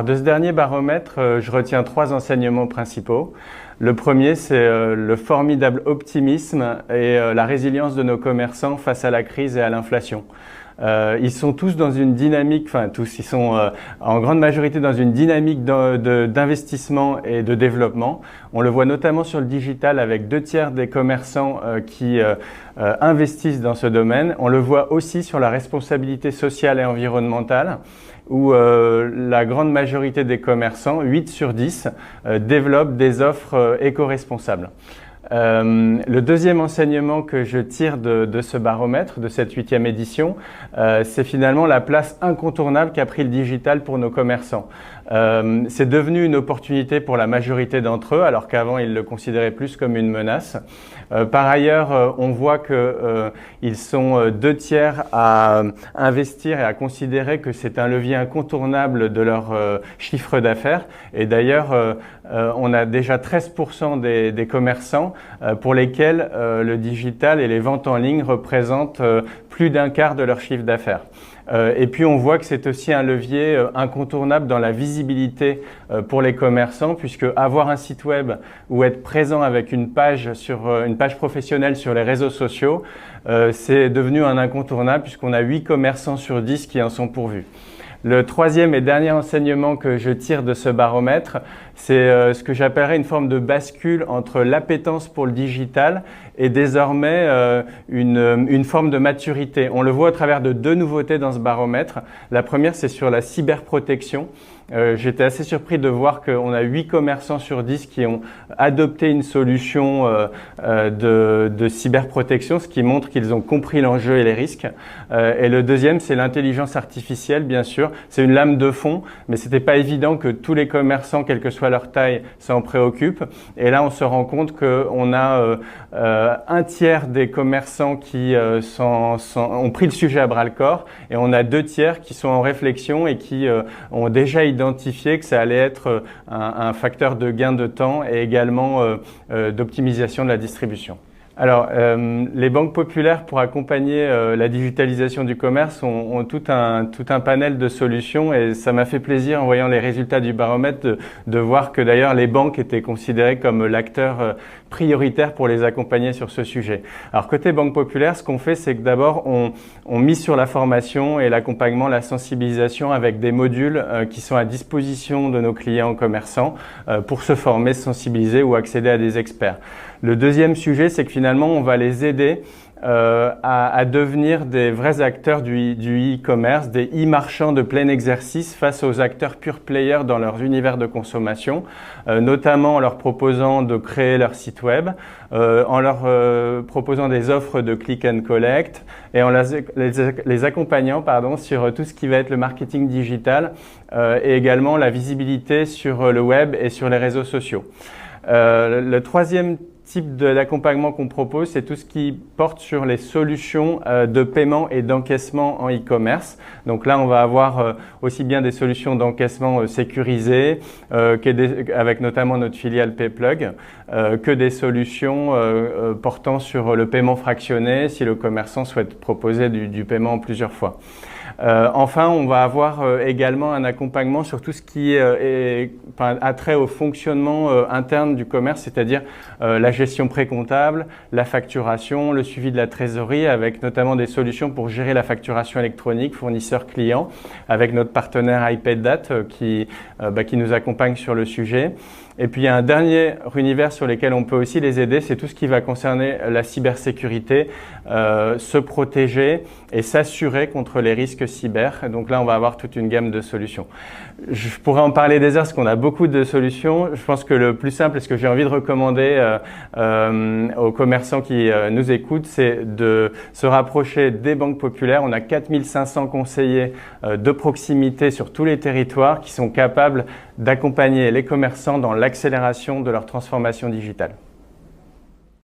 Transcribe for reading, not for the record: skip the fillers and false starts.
Alors de ce dernier baromètre, je retiens 3 enseignements principaux. Le premier, c'est le formidable optimisme et la résilience de nos commerçants face à la crise et à l'inflation. Ils sont tous dans une dynamique, enfin tous, ils sont en grande majorité dans une dynamique d'investissement et de développement. On le voit notamment sur le digital avec 2/3 des commerçants qui investissent dans ce domaine. On le voit aussi sur la responsabilité sociale et environnementale, où la grande majorité des commerçants, 8 sur 10, développent des offres éco-responsables. Le deuxième enseignement que je tire de ce baromètre, de cette 8e édition, c'est finalement la place incontournable qu'a pris le digital pour nos commerçants. C'est devenu une opportunité pour la majorité d'entre eux, alors qu'avant ils le considéraient plus comme une menace. Par ailleurs, on voit qu'ils sont 2/3 à investir et à considérer que c'est un levier incontournable de leur chiffre d'affaires. Et d'ailleurs, on a déjà 13% des commerçants pour lesquels le digital et les ventes en ligne représentent plus d'un quart de leur chiffre d'affaires. Et puis on voit que c'est aussi un levier incontournable dans la visibilité pour les commerçants, puisque avoir un site web ou être présent avec une page professionnelle sur les réseaux sociaux, c'est devenu un incontournable puisqu'on a 8 commerçants sur 10 qui en sont pourvus. Le troisième et dernier enseignement que je tire de ce baromètre, c'est ce que j'appellerais une forme de bascule entre l'appétence pour le digital et désormais une forme de maturité. On le voit à travers de 2 nouveautés dans ce baromètre. La première, c'est sur la cyberprotection. J'étais assez surpris de voir qu'on a 8 commerçants sur 10 qui ont adopté une solution de cyberprotection, ce qui montre qu'ils ont compris l'enjeu et les risques. Et le deuxième, c'est l'intelligence artificielle, bien sûr. C'est une lame de fond, mais c'était pas évident que tous les commerçants, quelle que soit leur taille, s'en préoccupent. Et là, on se rend compte qu'on a 1/3 des commerçants qui ont pris le sujet à bras-le-corps, et on a 2/3 qui sont en réflexion et qui ont déjà identifié que ça allait être un facteur de gain de temps et également d'optimisation de la distribution. Alors, les banques populaires, pour accompagner la digitalisation du commerce, ont tout un panel de solutions, et ça m'a fait plaisir en voyant les résultats du baromètre de voir que d'ailleurs les banques étaient considérées comme l'acteur prioritaire pour les accompagner sur ce sujet. Alors côté banque populaire, ce qu'on fait, c'est que d'abord on mise sur la formation et l'accompagnement, la sensibilisation avec des modules qui sont à disposition de nos clients commerçants pour se former, se sensibiliser ou accéder à des experts. Le deuxième sujet, c'est que finalement, on va les aider à devenir des vrais acteurs du e-commerce, des e-marchands de plein exercice face aux acteurs pure players dans leur univers de consommation, notamment en leur proposant de créer leur site web, en leur proposant des offres de click and collect et en les accompagnant sur tout ce qui va être le marketing digital et également la visibilité sur le web et sur les réseaux sociaux. Le troisième type d'accompagnement qu'on propose, c'est tout ce qui porte sur les solutions de paiement et d'encaissement en e-commerce. Donc là, on va avoir aussi bien des solutions d'encaissement sécurisées, avec notamment notre filiale Payplug, que des solutions portant sur le paiement fractionné si le commerçant souhaite proposer du paiement en plusieurs fois. Enfin, on va avoir également un accompagnement sur tout ce qui a trait au fonctionnement interne du commerce, c'est-à-dire la gestion précomptable, la facturation, le suivi de la trésorerie, avec notamment des solutions pour gérer la facturation électronique fournisseur-client, avec notre partenaire iPayDate qui nous accompagne sur le sujet. Et puis il y a un dernier univers sur lequel on peut aussi les aider, c'est tout ce qui va concerner la cybersécurité, se protéger et s'assurer contre les risques cyber. Donc là, on va avoir toute une gamme de solutions. Je pourrais en parler des heures parce qu'on a beaucoup de solutions. Je pense que le plus simple et ce que j'ai envie de recommander aux commerçants qui nous écoutent, c'est de se rapprocher des banques populaires. On a 4500 conseillers de proximité sur tous les territoires qui sont capables d'accompagner les commerçants dans l'accélération de leur transformation digitale.